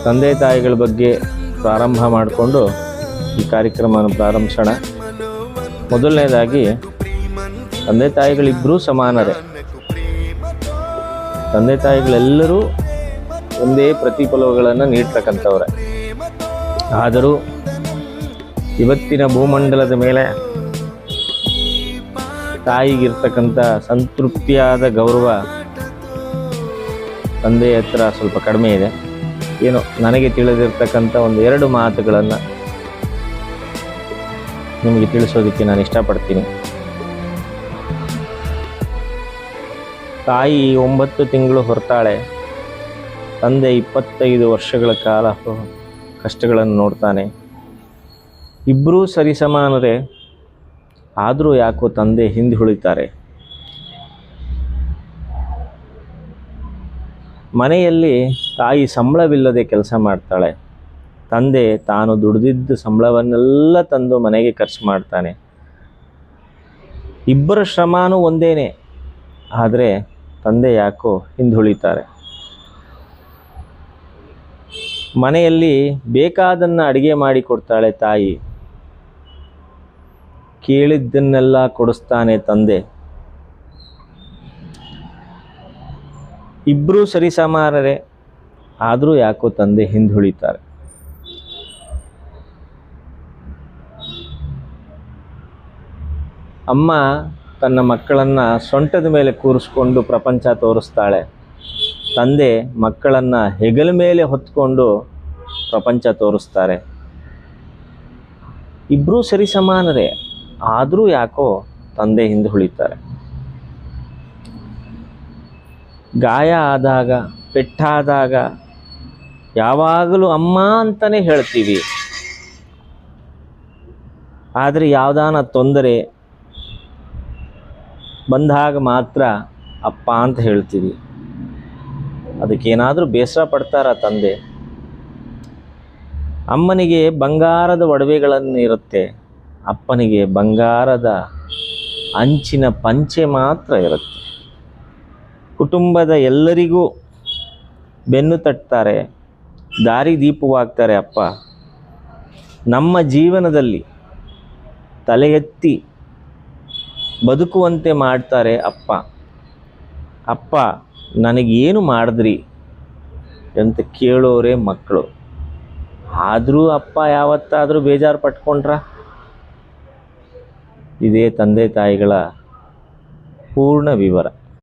ತಂದೆ ತಾಯಿಗಳ ಬಗ್ಗೆ ಪ್ರಾರಂಭ ಮಾಡಿಕೊಂಡು ಈ ಕಾರ್ಯಕ್ರಮವನ್ನು ಪ್ರಾರಂಭಿಸೋಣ. ಮೊದಲನೇದಾಗಿ, ತಂದೆ ತಾಯಿಗಳಿಬ್ಬರೂ ಸಮಾನರೇ. ತಂದೆ ತಾಯಿಗಳೆಲ್ಲರೂ ಒಂದೇ ಪ್ರತಿಫಲಗಳನ್ನು ನೀಡ್ತಕ್ಕಂಥವ್ರೆ. ಆದರೂ ಇವತ್ತಿನ ಭೂಮಂಡಲದ ಮೇಲೆ ತಾಯಿಗಿರ್ತಕ್ಕಂಥ ಸಂತೃಪ್ತಿಯಾದ ಗೌರವ ತಂದೆ ಹತ್ರ ಸ್ವಲ್ಪ ಕಡಿಮೆ ಇದೆ. ಏನೋ ನನಗೆ ತಿಳಿದಿರ್ತಕ್ಕಂಥ ಒಂದೆರಡು ಮಾತುಗಳನ್ನು ನಿಮಗೆ ತಿಳಿಸೋದಕ್ಕೆ ನಾನು ಇಷ್ಟಪಡ್ತೀನಿ. ತಾಯಿ 9 ತಿಂಗಳು ಹೊರತಾಳೆ, ತಂದೆ 25 ವರ್ಷಗಳ ಕಾಲ ಕಷ್ಟಗಳನ್ನು ನೋಡ್ತಾನೆ. ಇಬ್ಬರೂ ಸರಿಸಮಾನರೇ, ಆದರೂ ಯಾಕೋ ತಂದೆ ಹಿಂದೆ ಉಳಿತಾರೆ. ಮನೆಯಲ್ಲಿ ತಾಯಿ ಸಂಬಳವಿಲ್ಲದೆ ಕೆಲಸ ಮಾಡ್ತಾಳೆ. ತಂದೆ ತಾನು ದುಡಿದಿದ್ದ ಸಂಬಳವನ್ನೆಲ್ಲ ತಂದು ಮನೆಗೆ ಖರ್ಚು ಮಾಡ್ತಾನೆ. ಇಬ್ಬರ ಶ್ರಮನೂ ಒಂದೇನೆ, ಆದರೆ ತಂದೆ ಯಾಕೋ ಹಿಂದುಳಿತಾರೆ. ಮನೆಯಲ್ಲಿ ಬೇಕಾದನ್ನು ಅಡುಗೆ ಮಾಡಿ ಕೊಡ್ತಾಳೆ ತಾಯಿ, ಕೇಳಿದ್ದನ್ನೆಲ್ಲ ಕೊಡಿಸ್ತಾನೆ ತಂದೆ. ಇಬ್ಬರೂ ಸರಿಸಮಾನರೇ, ಆದರೂ ಯಾಕೋ ತಂದೆ ಹಿಂದುಳಿತಾರೆ. ಅಮ್ಮ ತನ್ನ ಮಕ್ಕಳನ್ನು ಸೊಂಟದ ಮೇಲೆ ಕೂರಿಸ್ಕೊಂಡು ಪ್ರಪಂಚ ತೋರಿಸ್ತಾಳೆ. ತಂದೆ ಮಕ್ಕಳನ್ನು ಹೆಗಲ ಮೇಲೆ ಹೊತ್ಕೊಂಡು ಪ್ರಪಂಚ ತೋರಿಸ್ತಾರೆ. ಇಬ್ಬರೂ ಸರಿಸಮಾನರೇ, ಆದರೂ ಯಾಕೋ ತಂದೆ ಹಿಂದುಳಿತಾರೆ. ಗಾಯ ಆದಾಗ, ಪೆಟ್ಟಾದಾಗ ಯಾವಾಗಲೂ ಅಮ್ಮ ಅಂತಲೇ ಹೇಳ್ತೀವಿ. ಆದರೆ ಯಾವುದಾನ ತೊಂದರೆ ಬಂದಾಗ ಮಾತ್ರ ಅಪ್ಪ ಅಂತ ಹೇಳ್ತೀವಿ. ಅದಕ್ಕೇನಾದರೂ ಬೇಸರ ಪಡ್ತಾರ ತಂದೆ? ಅಮ್ಮನಿಗೆ ಬಂಗಾರದ ಒಡವೆಗಳನ್ನಿರುತ್ತೆ, ಅಪ್ಪನಿಗೆ ಬಂಗಾರದ ಅಂಚಿನ ಪಂಚೆ ಮಾತ್ರ ಇರುತ್ತೆ. ಕುಟುಂಬದ ಎಲ್ಲರಿಗೂ ಬೆನ್ನು ತಟ್ತಾರೆ, ದಾರಿ ದೀಪವಾಗ್ತಾರೆ ಅಪ್ಪ. ನಮ್ಮ ಜೀವನದಲ್ಲಿ ತಲೆ ಎತ್ತಿ ಬದುಕುವಂತೆ ಮಾಡ್ತಾರೆ ಅಪ್ಪ. ಅಪ್ಪ ನನಗೇನು ಮಾಡಿದ್ರಿ ಅಂತ ಕೇಳೋರೆ ಮಕ್ಕಳು. ಆದರೂ ಅಪ್ಪ ಯಾವತ್ತಾದರೂ ಬೇಜಾರು ಪಟ್ಕೊಂಡ್ರ? ಇದೇ ತಂದೆ ತಾಯಿಗಳ ಪೂರ್ಣ ವಿವರ.